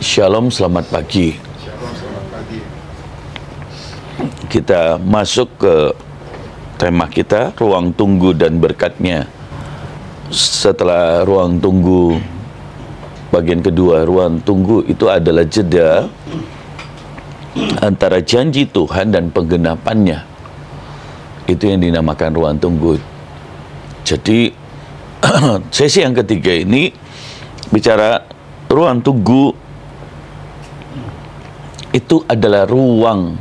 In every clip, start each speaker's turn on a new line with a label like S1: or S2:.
S1: Shalom, selamat pagi.
S2: Shalom, selamat pagi.
S1: Kita masuk ke tema kita, ruang tunggu dan berkatnya. Setelah ruang tunggu bagian kedua, ruang tunggu itu adalah jeda antara janji Tuhan dan penggenapannya. Itu yang dinamakan ruang tunggu. Jadi sesi yang ketiga ini bicara ruang tunggu. Itu adalah ruang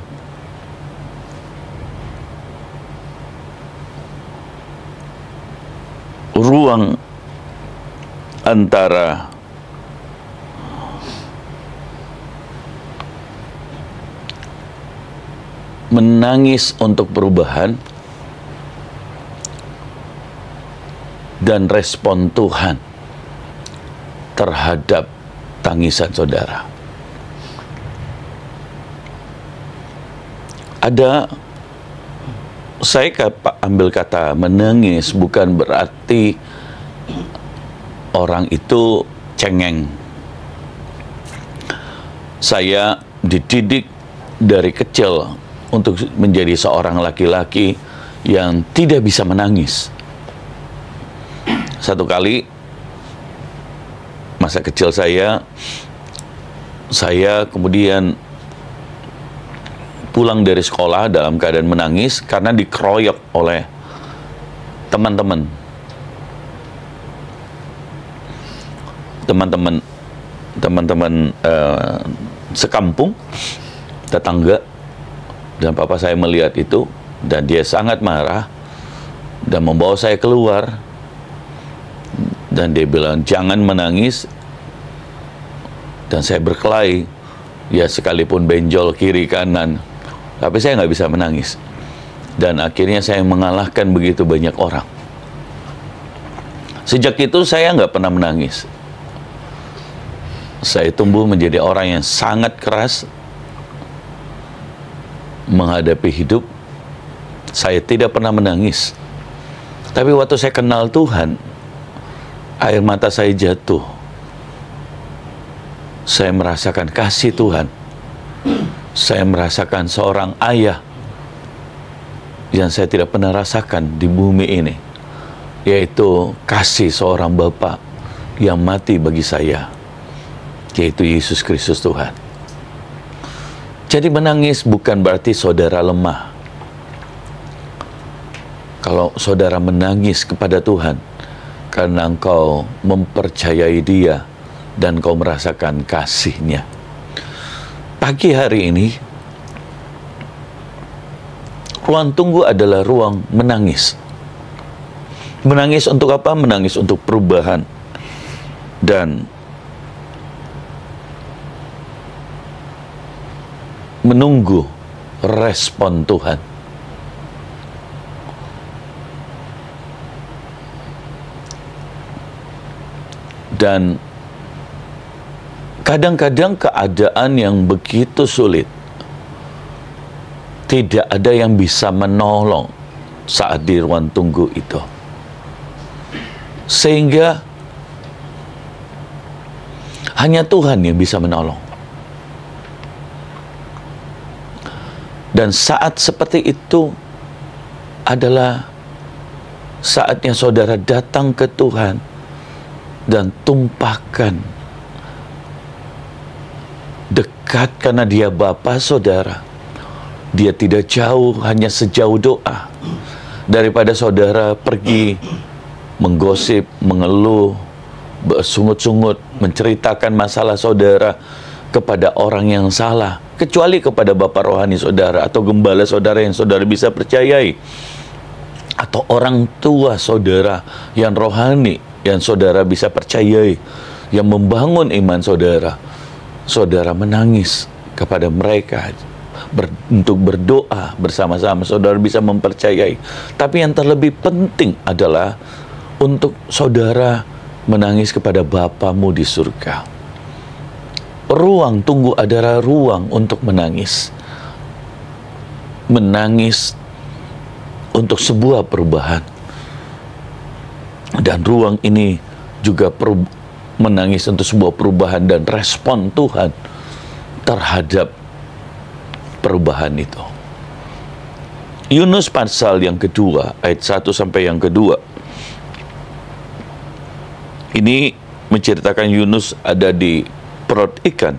S1: antara menangis untuk perubahan dan respon Tuhan terhadap tangisan saudara. Saya ambil kata menangis bukan berarti orang itu cengeng. Saya dididik dari kecil untuk menjadi seorang laki-laki yang tidak bisa menangis. Satu kali masa kecil saya kemudian pulang dari sekolah dalam keadaan menangis karena dikeroyok oleh teman-teman sekampung, tetangga, dan papa saya melihat itu dan dia sangat marah dan membawa saya keluar dan dia bilang jangan menangis, dan saya berkelahi ya sekalipun benjol kiri kanan. Tapi saya nggak bisa menangis. Dan akhirnya saya mengalahkan begitu banyak orang. Sejak itu saya nggak pernah menangis. Saya tumbuh menjadi orang yang sangat keras menghadapi hidup. Saya tidak pernah menangis. Tapi waktu saya kenal Tuhan, air mata saya jatuh. Saya merasakan kasih Tuhan. Saya merasakan seorang ayah yang saya tidak pernah rasakan di bumi ini, yaitu kasih seorang Bapa yang mati bagi saya, yaitu Yesus Kristus Tuhan. Jadi menangis bukan berarti saudara lemah. Kalau saudara menangis kepada Tuhan karena engkau mempercayai Dia dan kau merasakan kasih-Nya. Pagi hari ini, ruang tunggu adalah ruang menangis. Menangis untuk apa? Menangis untuk perubahan. Dan menunggu respon Tuhan. Dan kadang-kadang keadaan yang begitu sulit, tidak ada yang bisa menolong saat di ruang tunggu itu. Sehingga hanya Tuhan yang bisa menolong. Dan saat seperti itu adalah saatnya saudara datang ke Tuhan dan tumpahkan, dekat karena Dia Bapa saudara. Dia tidak jauh, hanya sejauh doa. Daripada saudara pergi menggosip, mengeluh, bersungut-sungut, menceritakan masalah saudara kepada orang yang salah, kecuali kepada Bapa rohani saudara atau gembala saudara yang saudara bisa percayai, atau orang tua saudara yang rohani yang saudara bisa percayai, yang membangun iman saudara. Saudara menangis kepada mereka untuk berdoa bersama-sama, saudara bisa mempercayai. Tapi yang terlebih penting adalah untuk saudara menangis kepada Bapamu di surga. Ruang tunggu adalah ruang untuk menangis. Menangis untuk sebuah perubahan. Dan ruang ini juga menangis untuk sebuah perubahan dan respon Tuhan terhadap perubahan itu. Yunus pasal yang kedua, ayat 1 sampai yang kedua. Ini menceritakan Yunus ada di perut ikan.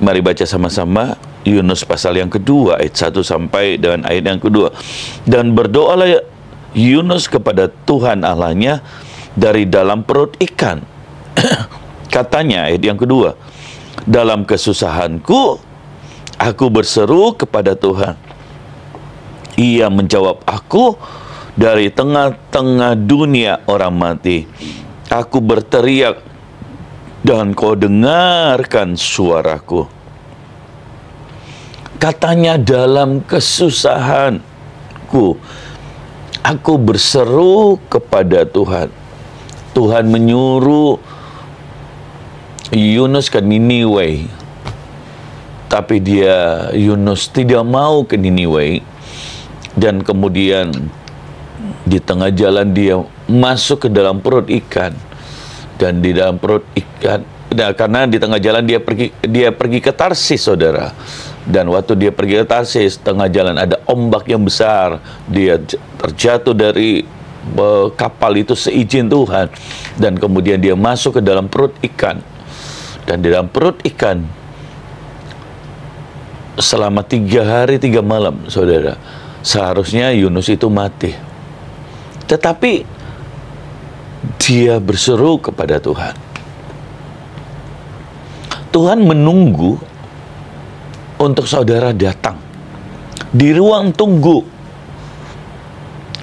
S1: Mari baca sama-sama Yunus pasal yang kedua, ayat 1 sampai dengan ayat yang kedua. Dan berdoalah Yunus kepada Tuhan Allahnya dari dalam perut ikan. Katanya, ayat yang kedua, dalam kesusahanku, aku berseru kepada Tuhan. Ia menjawab aku dari tengah-tengah dunia orang mati. Aku berteriak dan kau dengarkan suaraku. Katanya, dalam kesusahanku, aku berseru kepada Tuhan. Tuhan menyuruh Yunus ke Niniwe. Tapi Yunus tidak mau ke Niniwe. Dan kemudian di tengah jalan dia masuk ke dalam perut ikan. Dan di dalam perut ikan, karena di tengah jalan dia pergi ke Tarsis, saudara. Dan waktu dia pergi ke Tarsis, tengah jalan ada ombak yang besar. Dia terjatuh dari kapal itu seizin Tuhan. Dan kemudian dia masuk ke dalam perut ikan. Dan di dalam perut ikan selama 3 hari 3 malam, saudara. Seharusnya Yunus itu mati. Tetapi dia berseru kepada Tuhan. Tuhan menunggu untuk saudara datang. Di ruang tunggu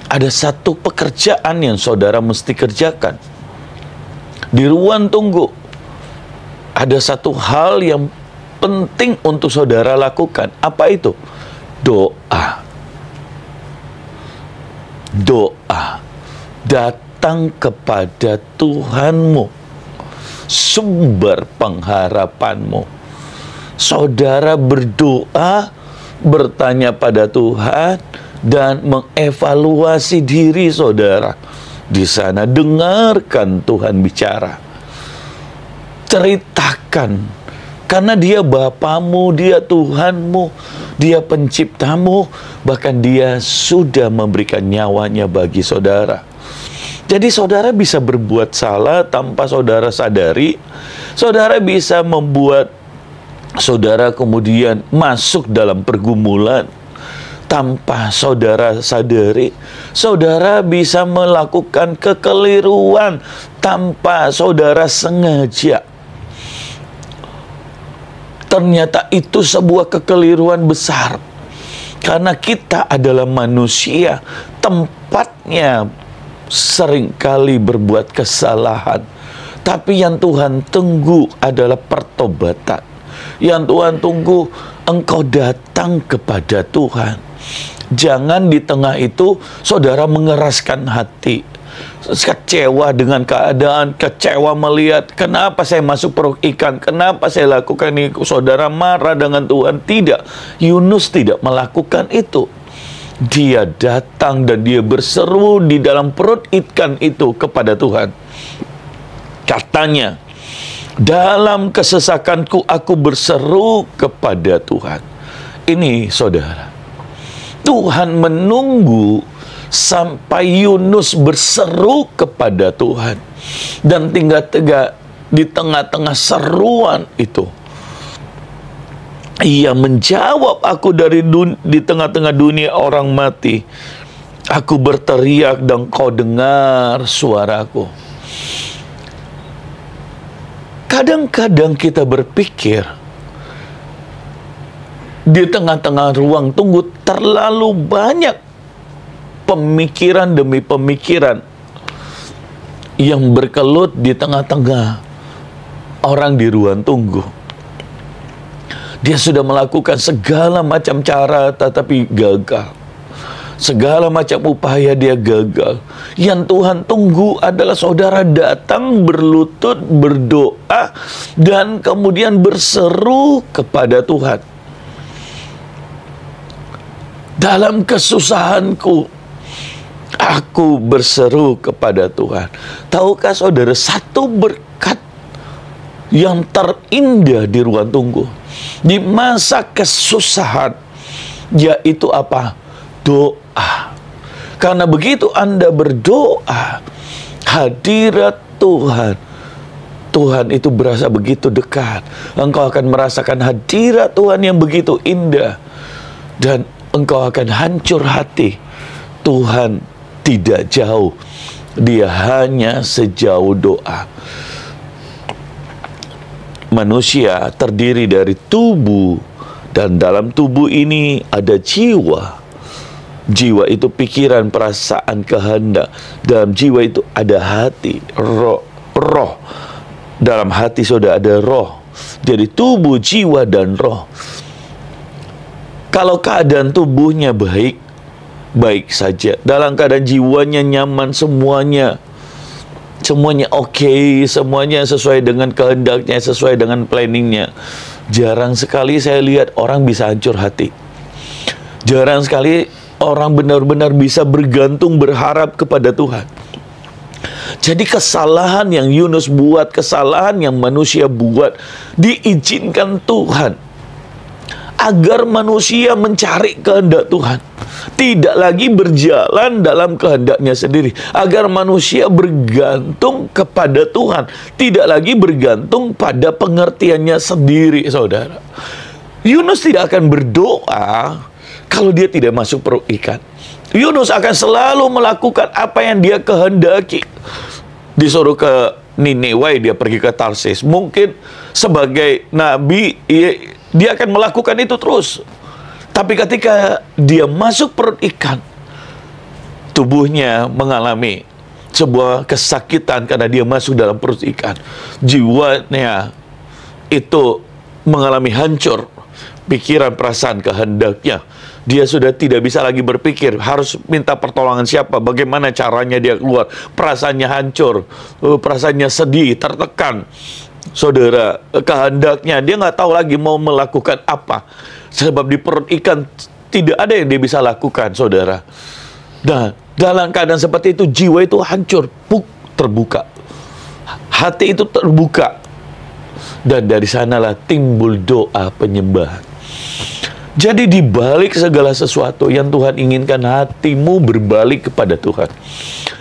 S1: ada satu pekerjaan yang saudara mesti kerjakan. Di ruang tunggu ada satu hal yang penting untuk saudara lakukan. Apa itu? Doa. Doa. Datang kepada Tuhanmu, sumber pengharapanmu. Saudara berdoa, bertanya pada Tuhan, dan mengevaluasi diri saudara. Di sana dengarkan Tuhan bicara. Ceritakan. Karena dia Bapamu, dia Tuhanmu, dia penciptamu, bahkan dia sudah memberikan nyawanya bagi saudara. Jadi saudara bisa berbuat salah tanpa saudara sadari. Saudara bisa membuat saudara kemudian masuk dalam pergumulan tanpa saudara sadari. Saudara bisa melakukan kekeliruan tanpa saudara sengaja. Ternyata itu sebuah kekeliruan besar. Karena kita adalah manusia, tempatnya seringkali berbuat kesalahan. Tapi yang Tuhan tunggu adalah pertobatan. Yang Tuhan tunggu, engkau datang kepada Tuhan. Jangan di tengah itu saudara mengeraskan hati, kecewa dengan keadaan, kecewa melihat kenapa saya masuk perut ikan, kenapa saya lakukan ini. Saudara marah dengan Tuhan. Tidak, Yunus tidak melakukan itu. Dia datang dan dia berseru di dalam perut ikan itu kepada Tuhan. Katanya, dalam kesesakanku aku berseru kepada Tuhan. Ini saudara, Tuhan menunggu sampai Yunus berseru kepada Tuhan. Dan tinggal-tinggal di tengah-tengah seruan itu, ia menjawab, aku di tengah-tengah dunia orang mati. Aku berteriak dan kau dengar suaraku. Kadang-kadang kita berpikir di tengah-tengah ruang tunggu terlalu banyak pemikiran demi pemikiran yang berkelut di tengah-tengah orang di ruang tunggu. Dia sudah melakukan segala macam cara tetapi gagal. Segala macam upaya dia gagal. Yang Tuhan tunggu adalah saudara datang berlutut, berdoa, dan kemudian berseru kepada Tuhan. Dalam kesusahanku, aku berseru kepada Tuhan. Tahukah saudara, satu berkat yang terindah di ruang tunggu, di masa kesusahan, yaitu apa? Doa. Karena begitu Anda berdoa, hadirat Tuhan itu berasa begitu dekat. Engkau akan merasakan hadirat Tuhan yang begitu indah. Dan engkau akan hancur hati. Tuhan tidak jauh. Dia hanya sejauh doa. Manusia terdiri dari tubuh. Dan dalam tubuh ini ada jiwa. Jiwa itu pikiran, perasaan, kehendak. Dalam jiwa itu ada hati, roh. Dalam hati sudah ada roh. Jadi tubuh, jiwa, dan roh. Kalau keadaan tubuhnya baik, baik saja. Dalam keadaan jiwanya nyaman, semuanya oke, semuanya sesuai dengan kehendaknya, sesuai dengan planningnya. Jarang sekali saya lihat orang bisa hancur hati. Jarang sekali orang benar-benar bisa bergantung, berharap kepada Tuhan. Jadi kesalahan yang Yunus buat, kesalahan yang manusia buat, diizinkan Tuhan agar manusia mencari kehendak Tuhan. Tidak lagi berjalan dalam kehendaknya sendiri. Agar manusia bergantung kepada Tuhan. Tidak lagi bergantung pada pengertiannya sendiri, saudara. Yunus tidak akan berdoa kalau dia tidak masuk perut ikan. Yunus akan selalu melakukan apa yang dia kehendaki. Disuruh ke Nineveh, dia pergi ke Tarsis. Mungkin sebagai nabi, dia akan melakukan itu terus. Tapi ketika dia masuk perut ikan, tubuhnya mengalami sebuah kesakitan karena dia masuk dalam perut ikan. Jiwanya itu mengalami hancur. Pikiran, perasaan, kehendaknya. Dia sudah tidak bisa lagi berpikir, harus minta pertolongan siapa, bagaimana caranya dia keluar. Perasaannya hancur, perasaannya sedih, tertekan. Saudara, kehendaknya, dia nggak tahu lagi mau melakukan apa. Sebab di perut ikan tidak ada yang dia bisa lakukan, saudara. Nah, dalam keadaan seperti itu, jiwa itu hancur, terbuka. Hati itu terbuka. Dan dari sanalah timbul doa penyembahan. Jadi di balik segala sesuatu yang Tuhan inginkan, hatimu berbalik kepada Tuhan.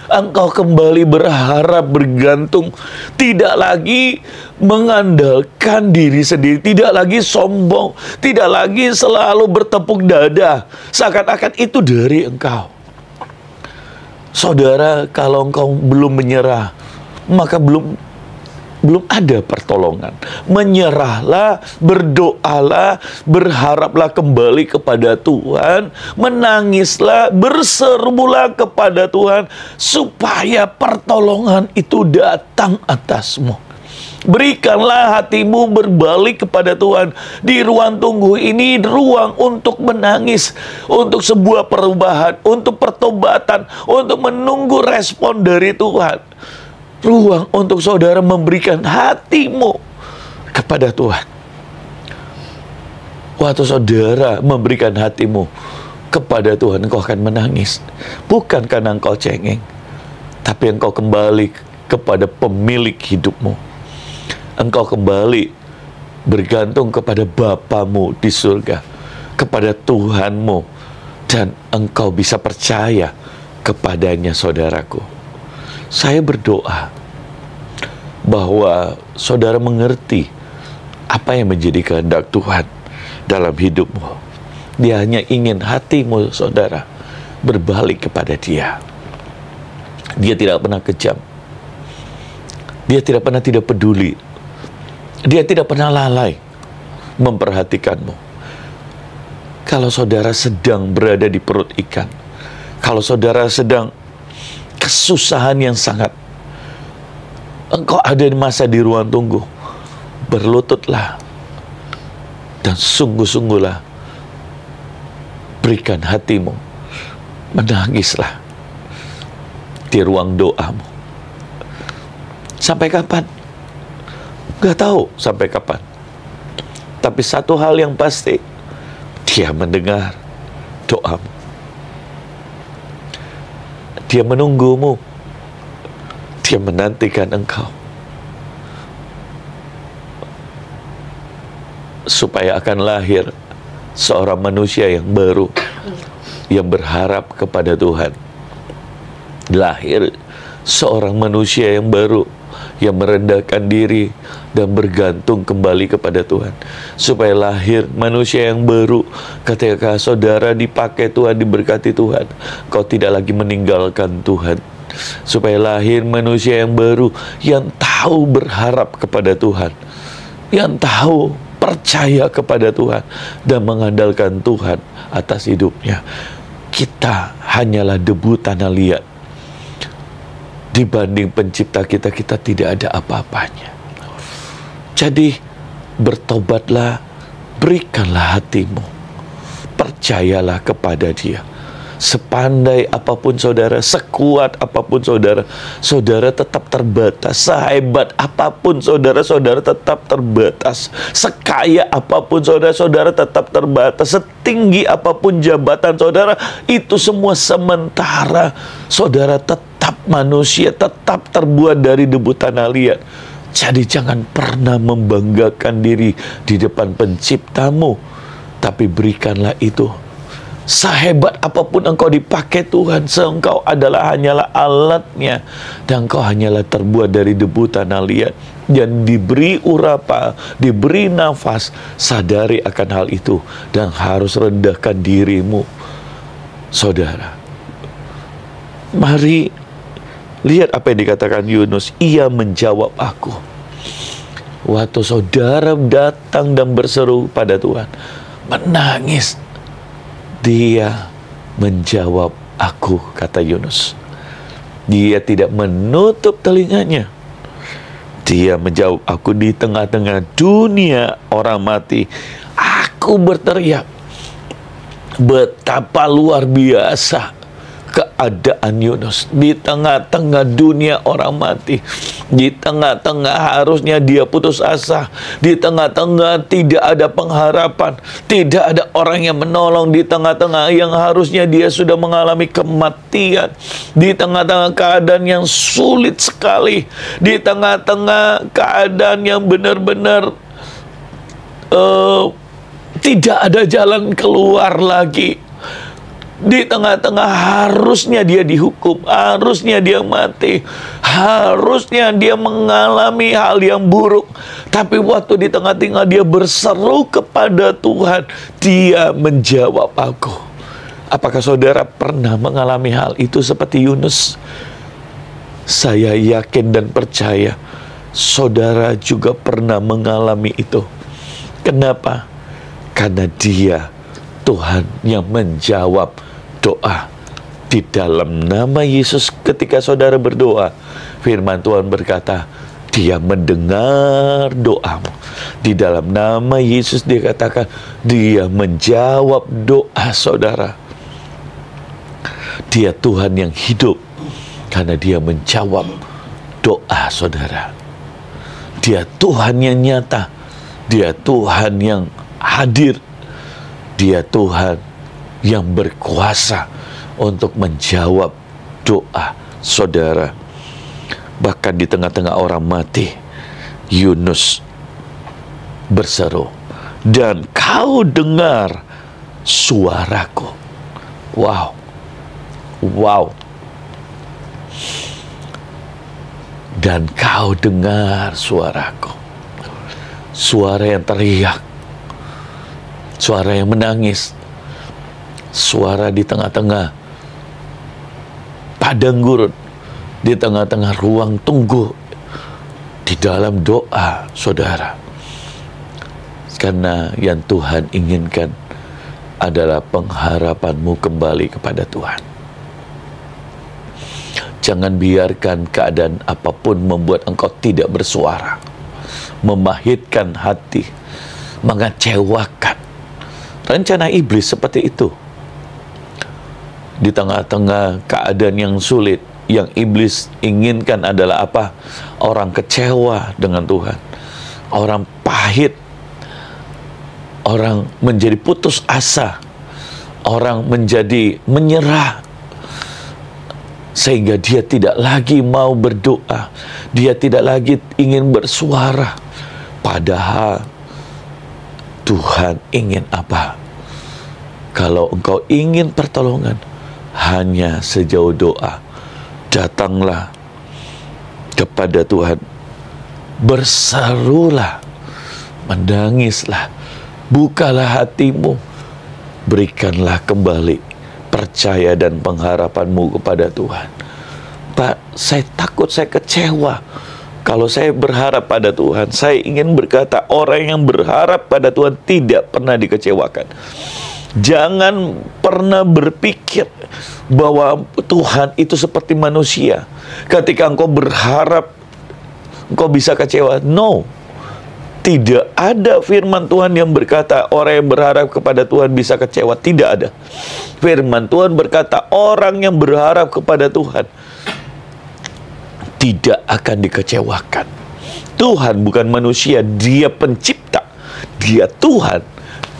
S1: Engkau kembali berharap, bergantung, tidak lagi mengandalkan diri sendiri, tidak lagi sombong, tidak lagi selalu bertepuk dada, seakan-akan itu dari engkau. Saudara, kalau engkau belum menyerah, maka belum ada pertolongan. Menyerahlah, berdoalah, berharaplah kembali kepada Tuhan, menangislah, berserulah kepada Tuhan, supaya pertolongan itu datang atasmu. Berikanlah hatimu berbalik kepada Tuhan. Di ruang tunggu ini, ruang untuk menangis, untuk sebuah perubahan, untuk pertobatan, untuk menunggu respon dari Tuhan. Ruang untuk saudara memberikan hatimu kepada Tuhan. Waktu saudara memberikan hatimu kepada Tuhan, engkau akan menangis. Bukan karena engkau cengeng, tapi engkau kembali kepada pemilik hidupmu. Engkau kembali bergantung kepada Bapamu di surga, kepada Tuhanmu, dan engkau bisa percaya kepadanya, saudaraku. Saya berdoa bahwa saudara mengerti apa yang menjadi kehendak Tuhan dalam hidupmu. Dia hanya ingin hatimu, saudara, berbalik kepada Dia. Dia tidak pernah kejam. Dia tidak pernah tidak peduli. Dia tidak pernah lalai memperhatikanmu. Kalau saudara sedang berada di perut ikan, kalau saudara sedang kesusahan yang sangat, engkau ada di masa di ruang tunggu, berlututlah dan sungguh-sungguhlah berikan hatimu, menangislah di ruang doamu. Sampai kapan? Gak tahu sampai kapan. Tapi satu hal yang pasti, Dia mendengar doamu. Dia menunggumu. Dia menantikan engkau. Supaya akan lahir seorang manusia yang baru, yang berharap kepada Tuhan. Lahir seorang manusia yang baru, yang merendahkan diri dan bergantung kembali kepada Tuhan. Supaya lahir manusia yang baru ketika saudara dipakai Tuhan, diberkati Tuhan, kau tidak lagi meninggalkan Tuhan. Supaya lahir manusia yang baru, yang tahu berharap kepada Tuhan, yang tahu percaya kepada Tuhan dan mengandalkan Tuhan atas hidupnya. Kita hanyalah debu tanah liat. Dibanding pencipta kita, kita tidak ada apa-apanya. Jadi bertobatlah, berikanlah hatimu, percayalah kepada Dia. Sepandai apapun saudara, sekuat apapun saudara, saudara tetap terbatas. Sehebat apapun saudara, saudara tetap terbatas. Sekaya apapun saudara, saudara tetap terbatas. Setinggi apapun jabatan saudara, itu semua sementara. Saudara tetap manusia, tetap terbuat dari debu tanah liat. Jadi jangan pernah membanggakan diri di depan penciptamu, tapi berikanlah itu. Sehebat apapun engkau dipakai Tuhan, engkau hanyalah alatnya, dan engkau hanyalah terbuat dari debu tanah liat, dan diberi urapan, diberi nafas. Sadari akan hal itu dan harus rendahkan dirimu, saudara. Mari lihat apa yang dikatakan Yunus. Ia menjawab aku. Waktu saudara datang dan berseru pada Tuhan, menangis, Dia menjawab aku, kata Yunus. Dia tidak menutup telinganya. Dia menjawab aku di tengah-tengah dunia orang mati. Aku berteriak. Betapa luar biasa keadaan Yunus di tengah-tengah dunia orang mati, di tengah-tengah harusnya dia putus asa, di tengah-tengah tidak ada pengharapan, tidak ada orang yang menolong, di tengah-tengah yang harusnya dia sudah mengalami kematian, di tengah-tengah keadaan yang sulit sekali, di tengah-tengah keadaan yang benar-benar tidak ada jalan keluar lagi. Di tengah-tengah harusnya dia dihukum, harusnya dia mati, harusnya dia mengalami hal yang buruk. Tapi waktu di tengah-tengah dia berseru kepada Tuhan, Dia menjawab aku. Apakah saudara pernah mengalami hal itu seperti Yunus? Saya yakin dan percaya saudara juga pernah mengalami itu. Kenapa? Karena Dia Tuhan yang menjawab doa. Di dalam nama Yesus, ketika saudara berdoa, firman Tuhan berkata, Dia mendengar doamu. Di dalam nama Yesus dikatakan, Dia menjawab doa saudara. Dia Tuhan yang hidup, karena Dia menjawab doa saudara. Dia Tuhan yang nyata, Dia Tuhan yang hadir, Dia Tuhan yang berkuasa untuk menjawab doa saudara. Bahkan di tengah-tengah orang mati, Yunus berseru, dan kau dengar suaraku. Wow, wow. Dan kau dengar suaraku. Suara yang teriak, suara yang menangis, suara di tengah-tengah padang gurun, di tengah-tengah ruang tunggu, di dalam doa saudara. Karena yang Tuhan inginkan adalah pengharapanmu kembali kepada Tuhan. Jangan biarkan keadaan apapun membuat engkau tidak bersuara, memahitkan hati, mengecewakan. Rencana iblis seperti itu. Di tengah-tengah keadaan yang sulit, yang iblis inginkan adalah apa? Orang kecewa dengan Tuhan, orang pahit, orang menjadi putus asa, orang menjadi menyerah. sehingga dia tidak lagi mau berdoa, dia tidak lagi ingin bersuara. Padahal Tuhan ingin apa? Kalau engkau ingin pertolongan, hanya sejauh doa. Datanglah kepada Tuhan, berserulah, menangislah, bukalah hatimu, berikanlah kembali percaya dan pengharapanmu kepada Tuhan. Pak, saya takut, saya kecewa. Kalau saya berharap pada Tuhan, saya ingin berkata, orang yang berharap pada Tuhan tidak pernah dikecewakan. Jangan pernah berpikir bahwa Tuhan itu seperti manusia. Ketika engkau berharap, engkau bisa kecewa. No. Tidak ada firman Tuhan yang berkata orang yang berharap kepada Tuhan bisa kecewa. Tidak ada. Firman Tuhan berkata orang yang berharap kepada Tuhan tidak akan dikecewakan. Tuhan bukan manusia, Dia pencipta. Dia Tuhan,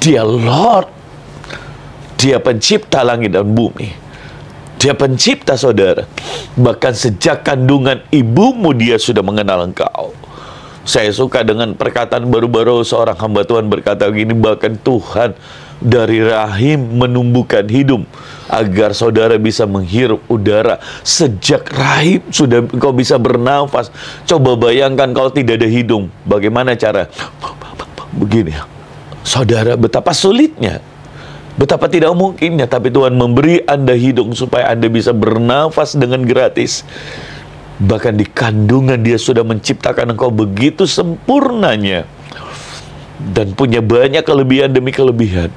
S1: Dia Lord. Dia pencipta langit dan bumi. Dia pencipta saudara. Bahkan sejak kandungan ibumu Dia sudah mengenal engkau. Saya suka dengan perkataan baru-baru seorang hamba Tuhan berkata begini, bahkan Tuhan dari rahim menumbuhkan hidung agar saudara bisa menghirup udara. Sejak rahim sudah kau bisa bernafas. Coba bayangkan kalau tidak ada hidung, bagaimana cara? Begini, saudara, betapa sulitnya, betapa tidak mungkinnya, tapi Tuhan memberi Anda hidung supaya Anda bisa bernafas dengan gratis. Bahkan di kandungan Dia sudah menciptakan engkau begitu sempurnanya dan punya banyak kelebihan demi kelebihan.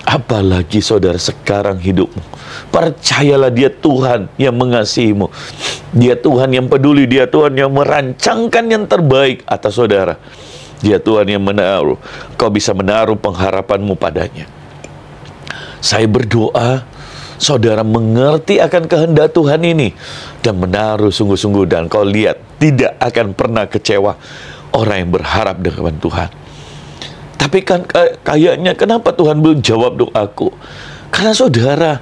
S1: Apalagi saudara sekarang hidupmu. Percayalah Dia Tuhan yang mengasihimu. Dia Tuhan yang peduli. Dia Tuhan yang merancangkan yang terbaik atas saudara. Dia Tuhan yang menaruh. Kau bisa menaruh pengharapanmu padanya. Saya berdoa saudara mengerti akan kehendak Tuhan ini dan menaruh sungguh-sungguh, dan kau lihat tidak akan pernah kecewa orang yang berharap dengan Tuhan. Tapi kan kayaknya kenapa Tuhan belum jawab doaku? Karena saudara,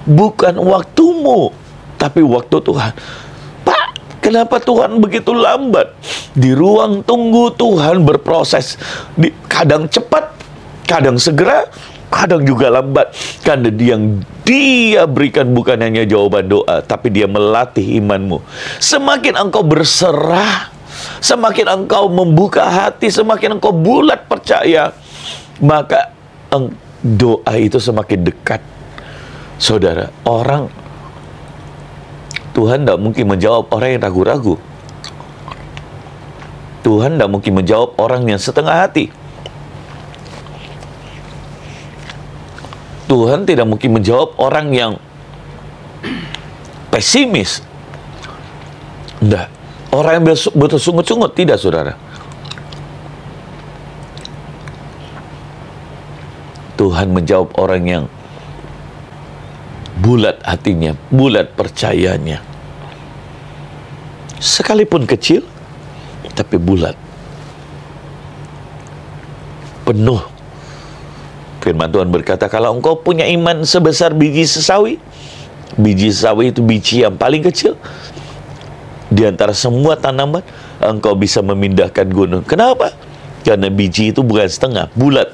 S1: bukan waktumu, tapi waktu Tuhan. Pak, kenapa Tuhan begitu lambat? Di ruang tunggu Tuhan berproses, kadang cepat, kadang segera, kadang juga lambat. Karena yang Dia berikan bukan hanya jawaban doa, tapi Dia melatih imanmu. Semakin engkau berserah, semakin engkau membuka hati, semakin engkau bulat percaya, maka doa itu semakin dekat. Saudara, Tuhan tidak mungkin menjawab orang yang ragu-ragu. Tuhan tidak mungkin menjawab orang yang setengah hati. Tuhan tidak mungkin menjawab orang yang pesimis. Tidak. Orang yang bersungut-sungut, tidak, saudara. Tuhan menjawab orang yang bulat hatinya, bulat percayanya. Sekalipun kecil, tapi bulat. Penuh. Firman Tuhan berkata, kalau engkau punya iman sebesar biji sesawi itu biji yang paling kecil di antara semua tanaman, engkau bisa memindahkan gunung. Kenapa? Karena biji itu bukan setengah, bulat.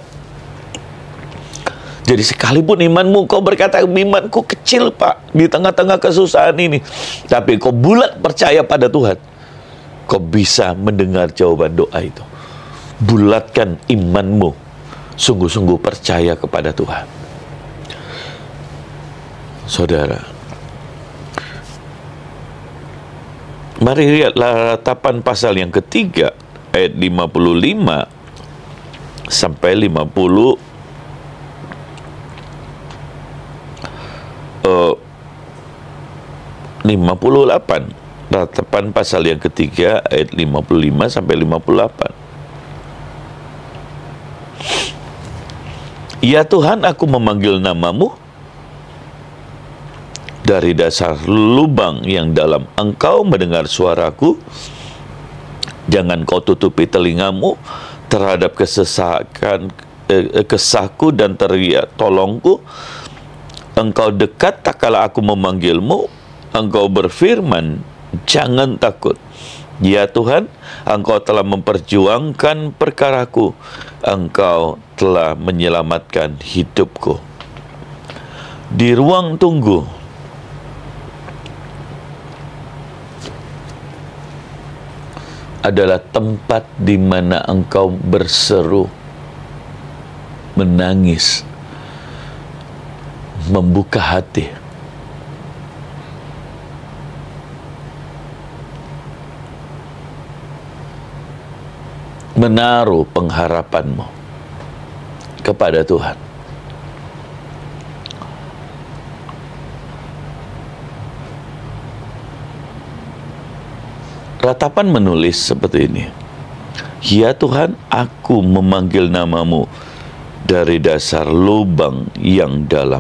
S1: Jadi sekalipun imanmu, kau berkata, imanku kecil Pak, di tengah-tengah kesusahan ini, tapi kau bulat percaya pada Tuhan, kau bisa mendengar jawaban doa itu. Bulatkan imanmu, sungguh-sungguh percaya kepada Tuhan. Saudara, mari lihatlah ratapan pasal yang ketiga, ayat 55 sampai 58. Ratapan pasal yang ketiga, ayat 55 sampai 58. Ya Tuhan, aku memanggil namamu dari dasar lubang yang dalam. Engkau mendengar suaraku. Jangan kau tutupi telingamu terhadap kesahku dan teriak tolongku. Engkau dekat tak kala aku memanggilmu. Engkau berfirman, jangan takut. Ya Tuhan, Engkau telah memperjuangkan perkaraku. Engkau telah menyelamatkan hidupku. Di ruang tunggu, adalah tempat di mana engkau berseru, menangis, membuka hati. Menaruh pengharapanmu kepada Tuhan. Ratapan menulis seperti ini. Ya Tuhan, aku memanggil namamu dari dasar lubang yang dalam.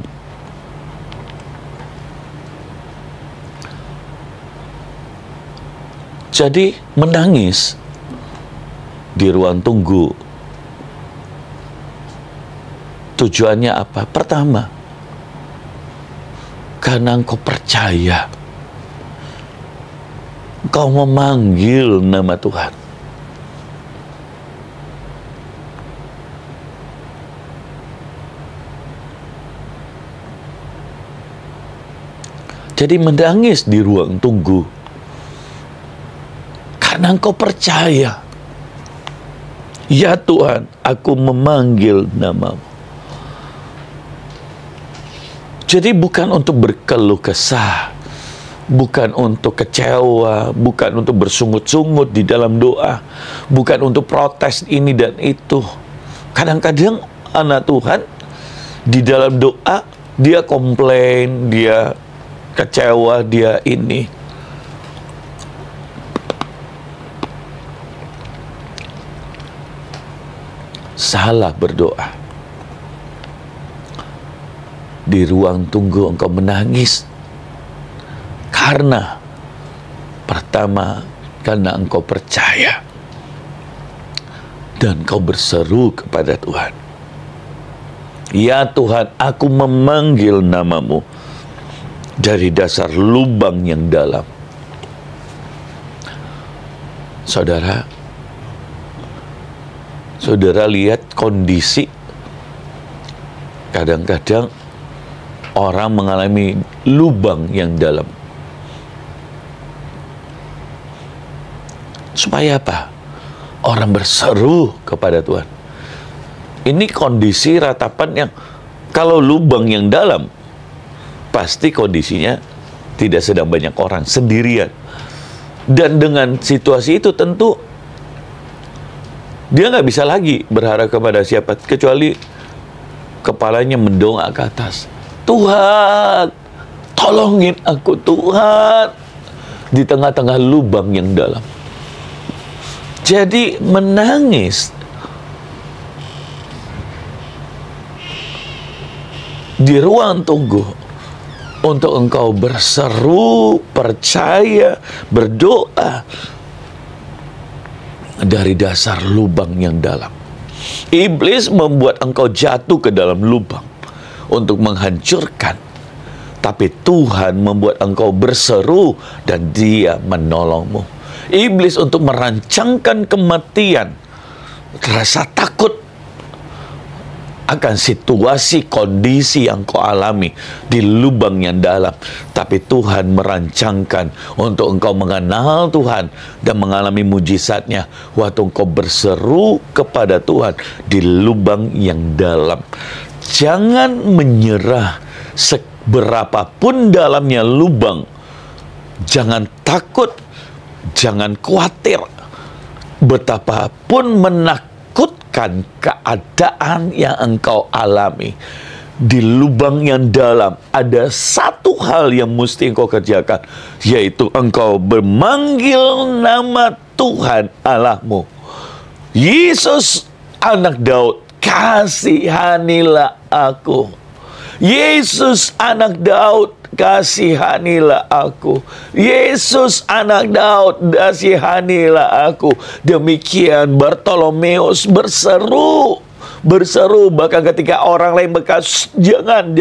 S1: Jadi menangis di ruang tunggu, tujuannya apa? Pertama, karena engkau percaya, engkau memanggil nama Tuhan. Jadi menangis di ruang tunggu karena engkau percaya. Ya Tuhan, aku memanggil namamu. Jadi bukan untuk berkeluh kesah, bukan untuk kecewa, bukan untuk bersungut-sungut di dalam doa, bukan untuk protes ini dan itu. Kadang-kadang anak Tuhan di dalam doa, dia komplain, dia kecewa, dia ini. Salah berdoa. Di ruang tunggu engkau menangis karena pertama, karena engkau percaya dan engkau berseru kepada Tuhan. Ya Tuhan, aku memanggil namamu dari dasar lubang yang dalam. Saudara, saudara lihat kondisi kadang-kadang orang mengalami lubang yang dalam. Supaya apa? Orang berseru kepada Tuhan. Ini kondisi ratapan yang kalau lubang yang dalam, pasti kondisinya tidak sedang banyak orang, sendirian. Dan dengan situasi itu tentu dia nggak bisa lagi berharap kepada siapa, kecuali kepalanya mendongak ke atas. Tuhan, tolongin aku Tuhan, di tengah-tengah lubang yang dalam. Jadi menangis di ruang tunggu untuk engkau berseru, percaya, berdoa dari dasar lubang yang dalam. Iblis membuat engkau jatuh ke dalam lubang untuk menghancurkan, tapi Tuhan membuat engkau berseru dan Dia menolongmu. Iblis untuk merancangkan kematian, rasa takut akan situasi kondisi yang kau alami di lubang yang dalam, tapi Tuhan merancangkan untuk engkau mengenal Tuhan dan mengalami mujizatnya waktu engkau berseru kepada Tuhan di lubang yang dalam. Jangan menyerah seberapapun dalamnya lubang. Jangan takut, jangan khawatir, betapapun menakutkan keadaan yang engkau alami di lubang yang dalam, ada satu hal yang mesti engkau kerjakan, yaitu engkau memanggil nama Tuhan Allahmu. Yesus anak Daud, kasihanilah aku. Yesus anak Daud, kasihanilah aku. Yesus anak Daud, kasihanilah aku. Demikian Bartolomeus berseru, bahkan ketika orang lain berkata, jangan.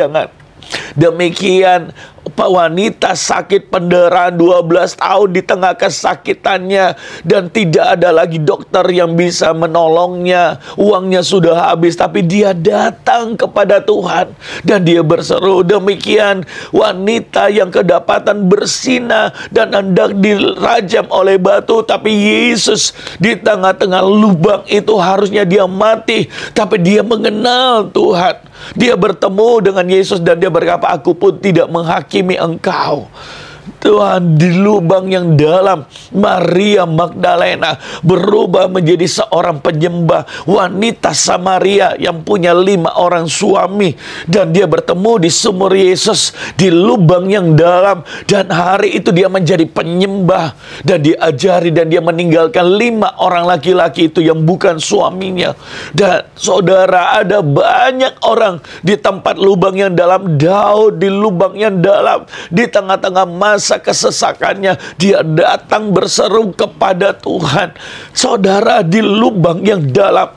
S1: Demikian wanita sakit pendarahan 12 tahun di tengah kesakitannya, dan tidak ada lagi dokter yang bisa menolongnya. Uangnya sudah habis, tapi dia datang kepada Tuhan dan dia berseru. Demikian wanita yang kedapatan berzina dan hendak dirajam oleh batu, tapi Yesus di tengah-tengah lubang itu harusnya dia mati, tapi dia mengenal Tuhan. Dia bertemu dengan Yesus dan dia berkata, aku pun tidak menghakimi engkau. Tuhan, di lubang yang dalam, Maria Magdalena berubah menjadi seorang penyembah. Wanita Samaria yang punya 5 orang suami, dan dia bertemu di sumur Yesus di lubang yang dalam, dan hari itu dia menjadi penyembah dan diajari, dan dia meninggalkan 5 orang laki-laki itu yang bukan suaminya. Dan saudara, ada banyak orang di tempat lubang yang dalam. Daud di lubang yang dalam, di tengah-tengah masa kesesakannya, dia datang berseru kepada Tuhan. Saudara, di lubang yang dalam,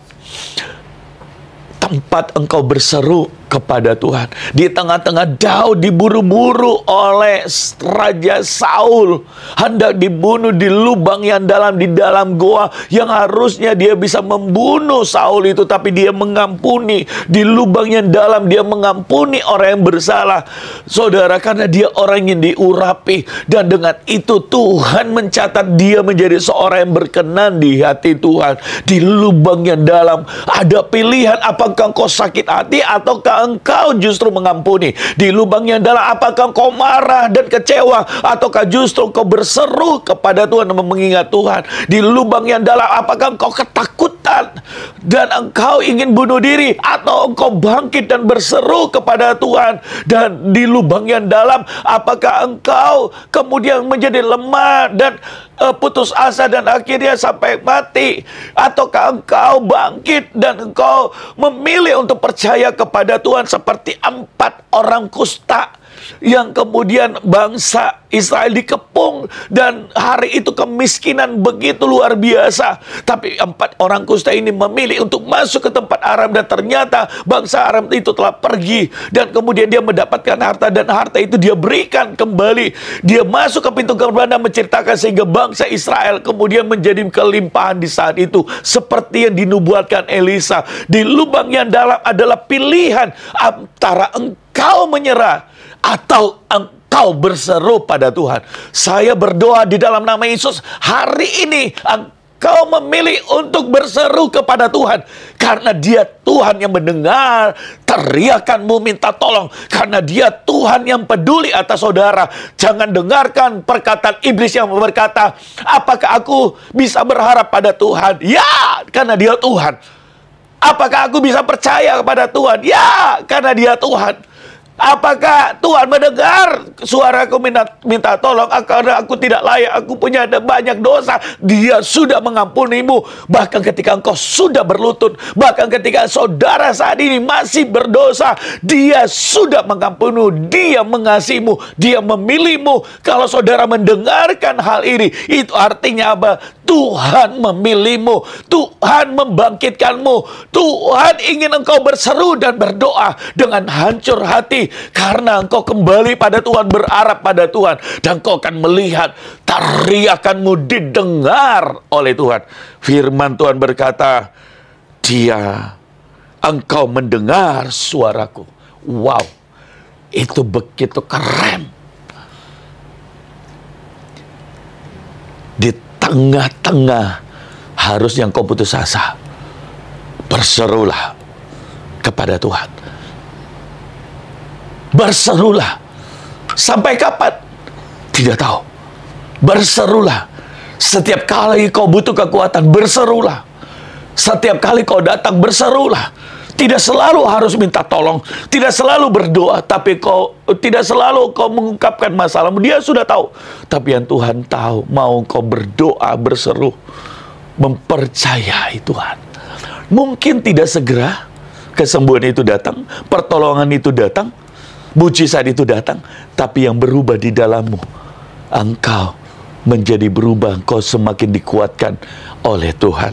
S1: tempat engkau berseru kepada Tuhan. Di tengah-tengah Daud diburu-buru oleh Raja Saul, hendak dibunuh di lubang yang dalam, di dalam goa yang harusnya dia bisa membunuh Saul itu, tapi dia mengampuni. Di lubang yang dalam dia mengampuni orang yang bersalah, saudara, karena dia orang yang diurapi, dan dengan itu Tuhan mencatat dia menjadi seorang yang berkenan di hati Tuhan. Di lubang yang dalam ada pilihan, apakah engkau sakit hati ataukah engkau justru mengampuni. Di lubang yang dalam, apakah engkau marah dan kecewa ataukah justru engkau berseru kepada Tuhan dan mengingat Tuhan. Di lubang yang dalam, apakah engkau ketakutan dan engkau ingin bunuh diri, atau engkau bangkit dan berseru kepada Tuhan. Dan di lubang yang dalam, apakah engkau kemudian menjadi lemah dan putus asa dan akhirnya sampai mati, ataukah engkau bangkit dan engkau memilih untuk percaya kepada Tuhan seperti 4 orang kusta yang kemudian bangsa Israel dikepung, dan hari itu kemiskinan begitu luar biasa, tapi 4 orang kusta ini memilih untuk masuk ke tempat Aram, dan ternyata bangsa Aram itu telah pergi, dan kemudian dia mendapatkan harta, dan harta itu dia berikan kembali. Dia masuk ke pintu gerbang dan menceritakan, sehingga bangsa Israel kemudian menjadi kelimpahan di saat itu, seperti yang dinubuatkan Elisa. Di lubang yang dalam adalah pilihan antara engkau menyerah atau engkau berseru pada Tuhan. Saya berdoa di dalam nama Yesus, hari ini engkau memilih untuk berseru kepada Tuhan, karena Dia Tuhan yang mendengar teriakanmu minta tolong, karena Dia Tuhan yang peduli atas saudara. Jangan dengarkan perkataan iblis yang berkata, apakah aku bisa berharap pada Tuhan? Ya, karena Dia Tuhan. Apakah aku bisa percaya kepada Tuhan? Ya, karena Dia Tuhan. Apakah Tuhan mendengar suaraku minta tolong? Karena aku tidak layak, aku punya banyak dosa. Dia sudah mengampunimu. Bahkan ketika engkau sudah berlutut, bahkan ketika saudara saat ini masih berdosa, Dia sudah mengampunimu. Dia mengasihimu, Dia memilihmu. Kalau saudara mendengarkan hal ini, itu artinya apa? Tuhan memilihmu, Tuhan membangkitkanmu, Tuhan ingin engkau berseru dan berdoa dengan hancur hati, karena engkau kembali pada Tuhan, berharap pada Tuhan, dan engkau akan melihat teriakanmu didengar oleh Tuhan. Firman Tuhan berkata, engkau mendengar suaraku. Wow, itu begitu keren. Di tengah-tengah harusnya engkau putus asa, berserulah kepada Tuhan. Berserulah. Sampai kapan? Tidak tahu. Berserulah. Setiap kali kau butuh kekuatan, berserulah. Setiap kali kau datang, berserulah. Tidak selalu harus minta tolong, tidak selalu berdoa, tapi tidak selalu kau mengungkapkan masalahmu. Dia sudah tahu. Tapi yang Tuhan tahu, mau kau berdoa, berseru, mempercayai Tuhan. Mungkin tidak segera kesembuhan itu datang, pertolongan itu datang, mujizat itu datang, tapi yang berubah di dalammu, engkau menjadi berubah, engkau semakin dikuatkan oleh Tuhan.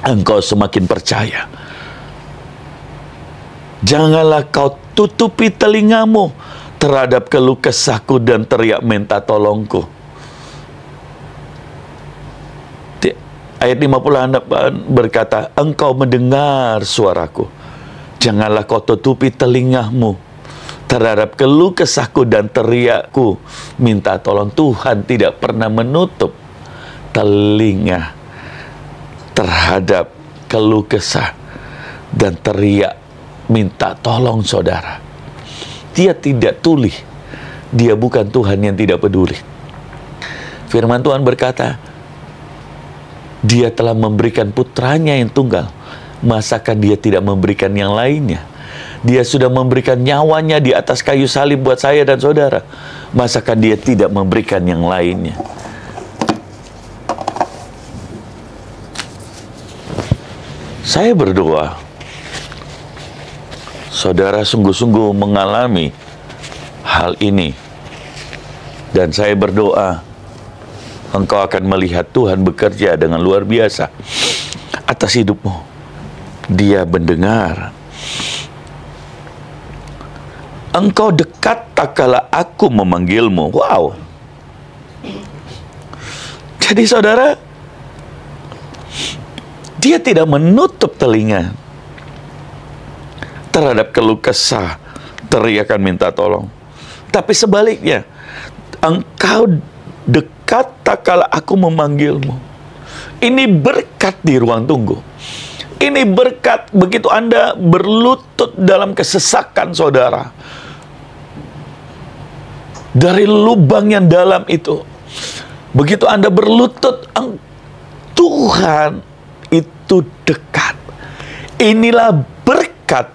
S1: Engkau semakin percaya. Janganlah kau tutupi telingamu terhadap keluh kesahku dan teriak minta tolongku. Ayat 58 berkata, engkau mendengar suaraku. Janganlah kau tutupi telingamu terhadap keluh kesahku dan teriakku minta tolong. Tuhan tidak pernah menutup telinga terhadap keluh kesah dan teriak minta tolong saudara. Dia tidak tuli. Dia bukan Tuhan yang tidak peduli. Firman Tuhan berkata, Dia telah memberikan putranya yang tunggal. Masakah Dia tidak memberikan yang lainnya? Dia sudah memberikan nyawanya di atas kayu salib buat saya dan saudara. Masakah Dia tidak memberikan yang lainnya? Saya berdoa, saudara sungguh-sungguh mengalami hal ini. Dan saya berdoa, engkau akan melihat Tuhan bekerja dengan luar biasa atas hidupmu. Dia mendengar. Engkau dekat tak kala aku memanggilmu. Wow. Jadi saudara, Dia tidak menutup telinga terhadap keluh kesah, teriakan minta tolong. Tapi sebaliknya, engkau dekat tak kala aku memanggilmu. Ini berkat di ruang tunggu. Ini berkat begitu Anda berlutut dalam kesesakan saudara. Dari lubang yang dalam itu. Begitu Anda berlutut, Tuhan itu dekat. Inilah berkat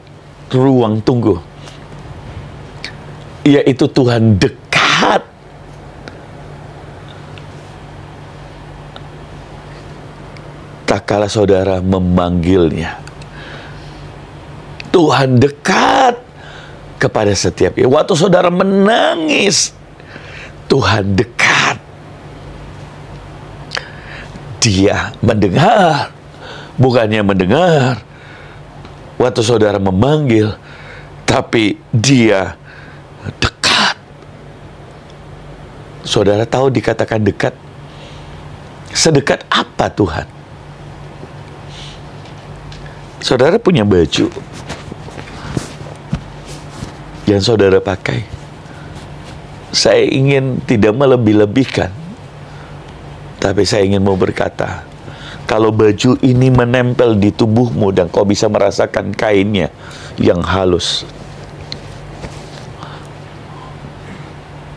S1: ruang tunggu. Yaitu Tuhan dekat. Tak kala saudara memanggilnya. Tuhan dekat kepada setiap. Waktu saudara menangis, Tuhan dekat. Dia mendengar. Bukannya mendengar waktu saudara memanggil, tapi Dia dekat. Saudara tahu dikatakan dekat? Sedekat apa Tuhan? Saudara punya baju yang saudara pakai. Saya ingin tidak melebih-lebihkan, tapi saya ingin mau berkata, kalau baju ini menempel di tubuhmu dan kau bisa merasakan kainnya yang halus,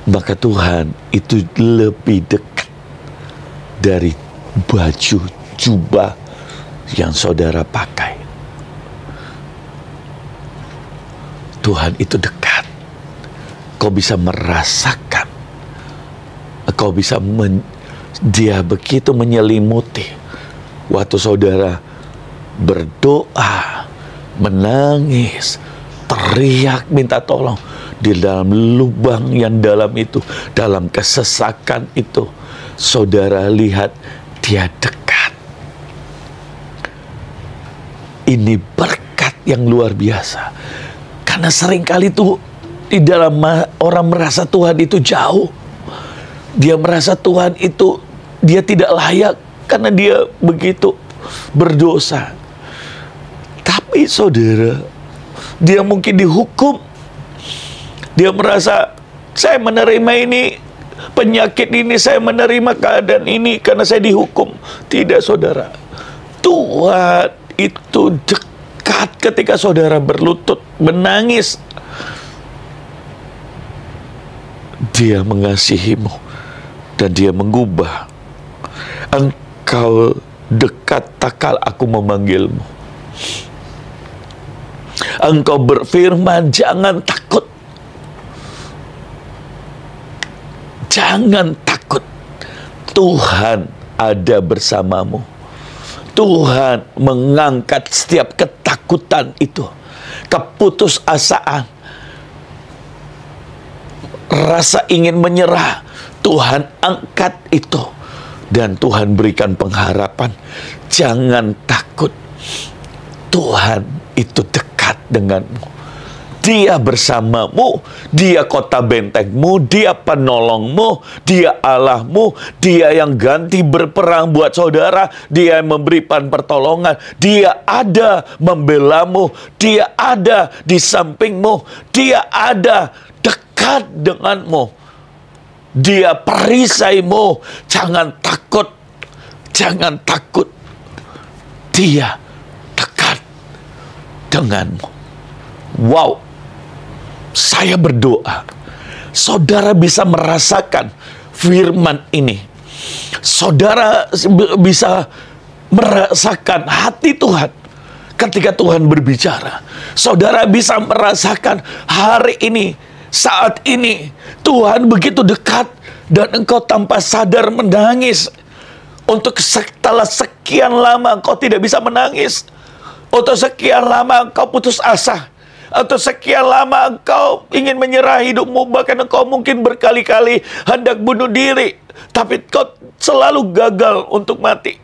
S1: maka Tuhan itu lebih dekat dari baju jubah yang saudara pakai. Tuhan itu dekat. Kau bisa merasakan. Kau bisa Dia begitu menyelimuti. Waktu saudara berdoa, menangis, teriak minta tolong di dalam lubang yang dalam itu, dalam kesesakan itu, saudara lihat Dia dekat. Ini berkat yang luar biasa. Karena seringkali itu di dalam orang merasa Tuhan itu jauh. Dia merasa Tuhan itu dia tidak layak karena dia begitu berdosa. Tapi saudara, dia mungkin dihukum. Dia merasa, saya menerima ini, penyakit ini, saya menerima keadaan ini karena saya dihukum. Tidak saudara. Tuhan itu dekat ketika saudara berlutut, menangis. Dia mengasihimu dan Dia mengubah. Engkau dekat tak kala aku memanggilmu. Engkau berfirman, jangan takut. Jangan takut. Tuhan ada bersamamu. Tuhan mengangkat setiap ketakutan itu, keputusasaan, rasa ingin menyerah. Tuhan angkat itu dan Tuhan berikan pengharapan. Jangan takut. Tuhan itu dekat denganmu. Dia bersamamu, Dia kota bentengmu, Dia penolongmu, Dia Allahmu, Dia yang ganti berperang buat saudara, Dia yang memberikan pertolongan, Dia ada membelamu, Dia ada di sampingmu, Dia ada dekat denganmu, Dia perisaimu. Jangan takut, jangan takut, Dia dekat denganmu. Wow, saya berdoa saudara bisa merasakan firman ini. Saudara bisa merasakan hati Tuhan ketika Tuhan berbicara. Saudara bisa merasakan hari ini, saat ini, Tuhan begitu dekat dan engkau tanpa sadar menangis. Untuk setelah sekian lama engkau tidak bisa menangis. Untuk sekian lama engkau putus asa. Atau sekian lama engkau ingin menyerah hidupmu, bahkan engkau mungkin berkali-kali hendak bunuh diri, tapi kau selalu gagal untuk mati.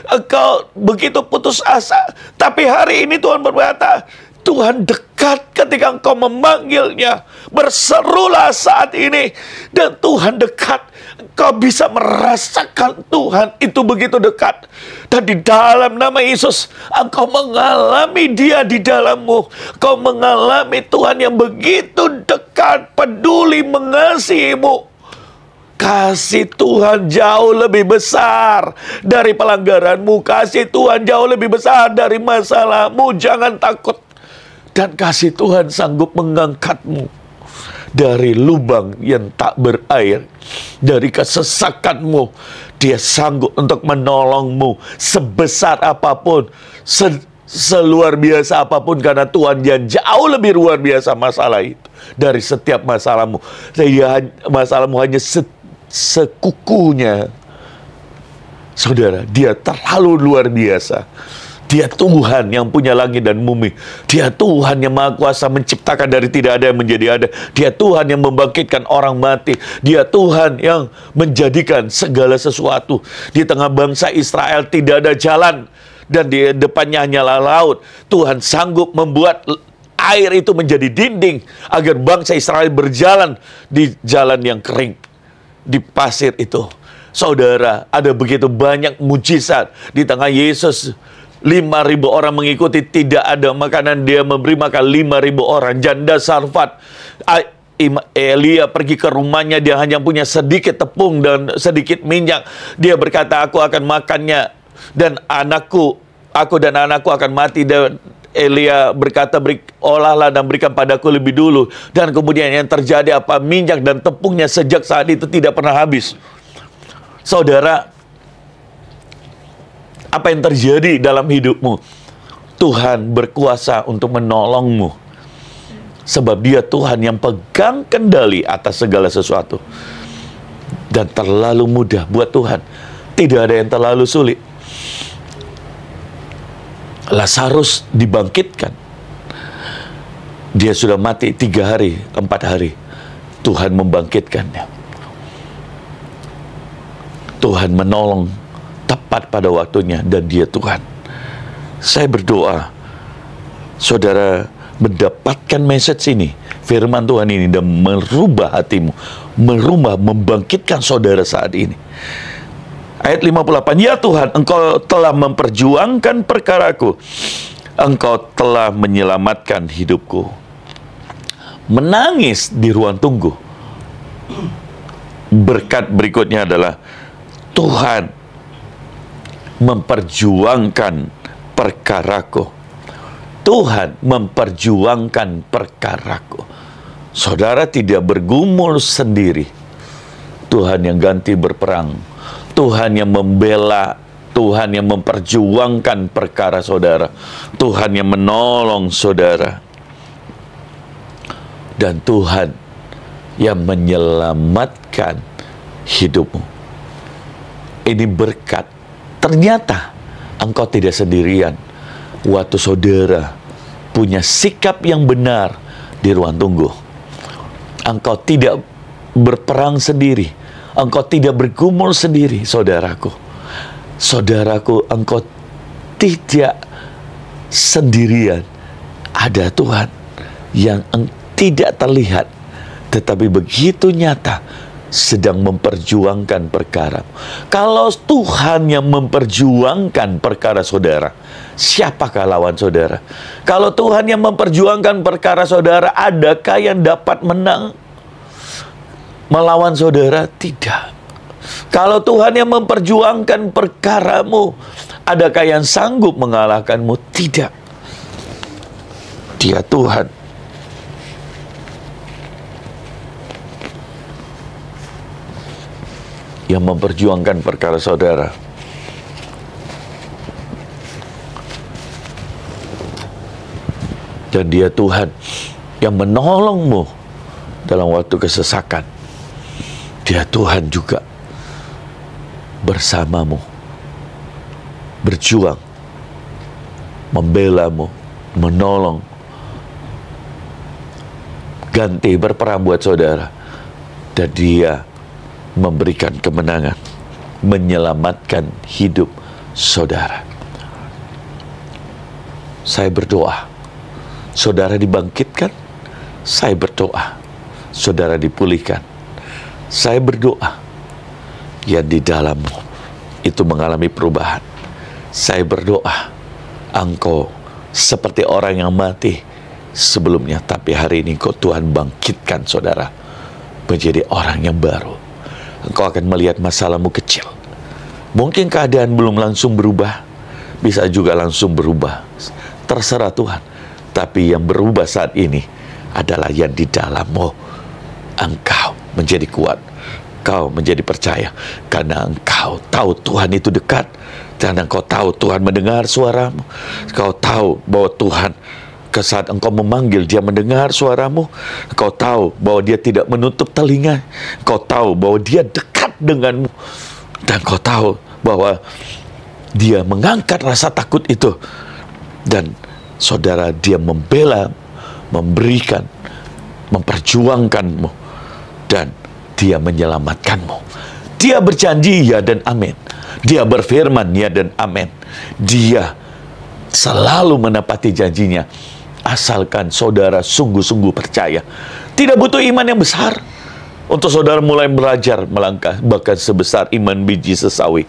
S1: Engkau begitu putus asa, tapi hari ini Tuhan berkata, Tuhan dekat ketika engkau memanggilnya. Berserulah saat ini, dan Tuhan dekat. Engkau bisa merasakan Tuhan itu begitu dekat. Dan di dalam nama Yesus, engkau mengalami Dia di dalammu. Engkau mengalami Tuhan yang begitu dekat, peduli, mengasihimu. Kasih Tuhan jauh lebih besar dari pelanggaranmu. Kasih Tuhan jauh lebih besar dari masalahmu. Jangan takut. Dan kasih Tuhan sanggup mengangkatmu dari lubang yang tak berair, dari kesesakanmu. Dia sanggup untuk menolongmu sebesar apapun, seluar biasa apapun, karena Tuhan yang jauh lebih luar biasa masalah itu dari setiap masalahmu. Masalahmu hanya sekukunya. Saudara, Dia terlalu luar biasa. Dia Tuhan yang punya langit dan bumi. Dia Tuhan yang Maha Kuasa, menciptakan dari tidak ada yang menjadi ada. Dia Tuhan yang membangkitkan orang mati. Dia Tuhan yang menjadikan segala sesuatu. Di tengah bangsa Israel tidak ada jalan, dan di depannya hanyalah laut. Tuhan sanggup membuat air itu menjadi dinding agar bangsa Israel berjalan di jalan yang kering, di pasir itu. Saudara, ada begitu banyak mujizat di tengah Yesus. 5.000 orang mengikuti, tidak ada makanan, Dia memberi makan 5.000 orang. Janda Sarfat, Elia pergi ke rumahnya, dia hanya punya sedikit tepung dan sedikit minyak. Dia berkata, aku akan makannya, dan aku dan anakku akan mati. Dan Elia berkata, olahlah dan berikan padaku lebih dulu. Dan kemudian yang terjadi apa? Minyak dan tepungnya sejak saat itu tidak pernah habis. Saudara, apa yang terjadi dalam hidupmu? Tuhan berkuasa untuk menolongmu. Sebab Dia Tuhan yang pegang kendali atas segala sesuatu. Dan terlalu mudah buat Tuhan. Tidak ada yang terlalu sulit. Lazarus dibangkitkan. Dia sudah mati 3 hari, 4 hari. Tuhan membangkitkannya. Tuhan menolong tepat pada waktunya, dan Dia Tuhan. Saya berdoa saudara mendapatkan message ini, firman Tuhan ini, dan merubah hatimu, membangkitkan saudara saat ini. Ayat 58, ya Tuhan, Engkau telah memperjuangkan perkaraku, Engkau telah menyelamatkan hidupku. Menangis di ruang tunggu. Berkat berikutnya adalah Tuhan memperjuangkan perkaraku. Tuhan memperjuangkan perkaraku. Saudara tidak bergumul sendiri. Tuhan yang ganti berperang. Tuhan yang membela. Tuhan yang memperjuangkan perkara saudara. Tuhan yang menolong saudara. Dan Tuhan yang menyelamatkan hidupmu. Ini berkat. Ternyata engkau tidak sendirian. Waktu saudara punya sikap yang benar di ruang tunggu, engkau tidak berperang sendiri. Engkau tidak bergumul sendiri, saudaraku. Saudaraku, engkau tidak sendirian. Ada Tuhan yang tidak terlihat, tetapi begitu nyata, sedang memperjuangkan perkara. Kalau Tuhan yang memperjuangkan perkara saudara, siapakah lawan saudara? Kalau Tuhan yang memperjuangkan perkara saudara, adakah yang dapat menang melawan saudara? Tidak. Kalau Tuhan yang memperjuangkan perkaramu, adakah yang sanggup mengalahkanmu? Tidak. Dia Tuhan. Yang memperjuangkan perkara saudara. Dan dia Tuhan yang menolongmu dalam waktu kesesakan. Dia Tuhan juga bersamamu, berjuang, membelamu, menolong, ganti berperang buat saudara. Dan dia memberikan kemenangan, menyelamatkan hidup saudara. Saya berdoa, saudara dibangkitkan. Saya berdoa, saudara dipulihkan. Saya berdoa, ya di dalammu itu mengalami perubahan. Saya berdoa, engkau seperti orang yang mati sebelumnya, tapi hari ini Tuhan bangkitkan saudara menjadi orang yang baru. Engkau akan melihat masalahmu kecil. Mungkin keadaan belum langsung berubah, bisa juga langsung berubah. Terserah Tuhan. Tapi yang berubah saat ini adalah yang di dalammu. Engkau menjadi kuat. Engkau menjadi percaya. Karena engkau tahu Tuhan itu dekat. Dan engkau tahu Tuhan mendengar suaramu. Engkau tahu bahwa Tuhan, saat engkau memanggil, dia mendengar suaramu. Engkau tahu bahwa dia tidak menutup telinga. Engkau tahu bahwa dia dekat denganmu. Dan engkau tahu bahwa dia mengangkat rasa takut itu. Dan saudara, dia membela, memberikan, memperjuangkanmu. Dan dia menyelamatkanmu. Dia berjanji ya dan amin. Dia berfirman ya dan amin. Dia selalu menepati janjinya. Asalkan saudara sungguh-sungguh percaya. Tidak butuh iman yang besar untuk saudara mulai belajar melangkah, bahkan sebesar iman biji sesawi.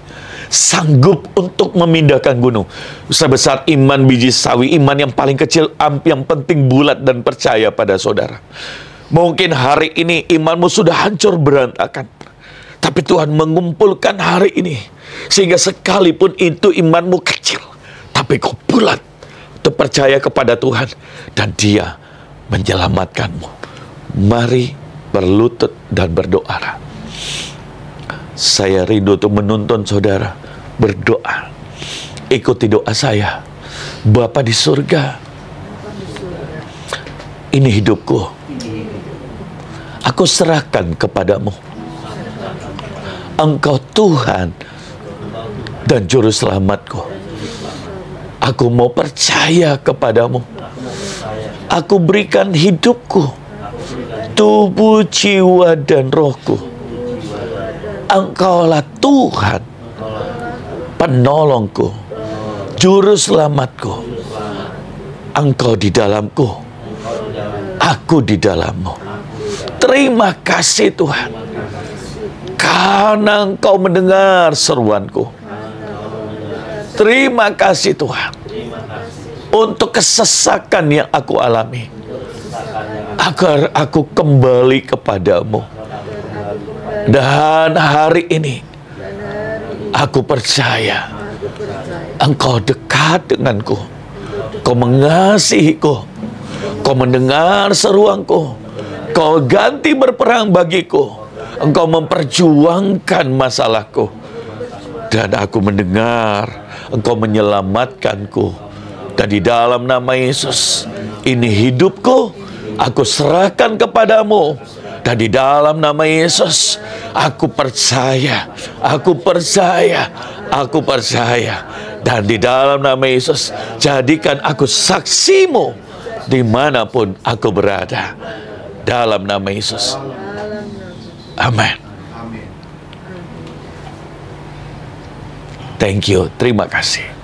S1: Sanggup untuk memindahkan gunung. Sebesar iman biji sesawi, iman yang paling kecil, yang penting bulat dan percaya pada saudara. Mungkin hari ini imanmu sudah hancur berantakan, tapi Tuhan mengumpulkan hari ini, sehingga sekalipun itu imanmu kecil, tapi kau bulat untuk percaya kepada Tuhan, dan dia menyelamatkanmu. Mari berlutut dan berdoa. Saya rindu untuk menuntun saudara berdoa. Ikuti doa saya. Bapa di surga, ini hidupku. Aku serahkan kepadamu. Engkau Tuhan dan Juru Selamatku. Aku mau percaya kepadamu. Aku berikan hidupku, tubuh, jiwa, dan rohku. Engkaulah Tuhan, penolongku, Juru Selamatku. Engkau di dalamku, aku di dalammu. Terima kasih Tuhan, karena Engkau mendengar seruanku. Terima kasih Tuhan untuk kesesakan yang aku alami, agar aku kembali kepadamu. Dan hari ini aku percaya Engkau dekat denganku. Kau mengasihiku. Kau mendengar seruanku. Kau ganti berperang bagiku. Engkau memperjuangkan masalahku. Dan aku mendengar Engkau menyelamatkanku. Dan di dalam nama Yesus, ini hidupku, aku serahkan kepadamu. Dan di dalam nama Yesus, aku percaya, aku percaya, aku percaya. Dan di dalam nama Yesus, jadikan aku saksimu dimanapun aku berada. Dalam nama Yesus. Amin. Thank you. Terima kasih.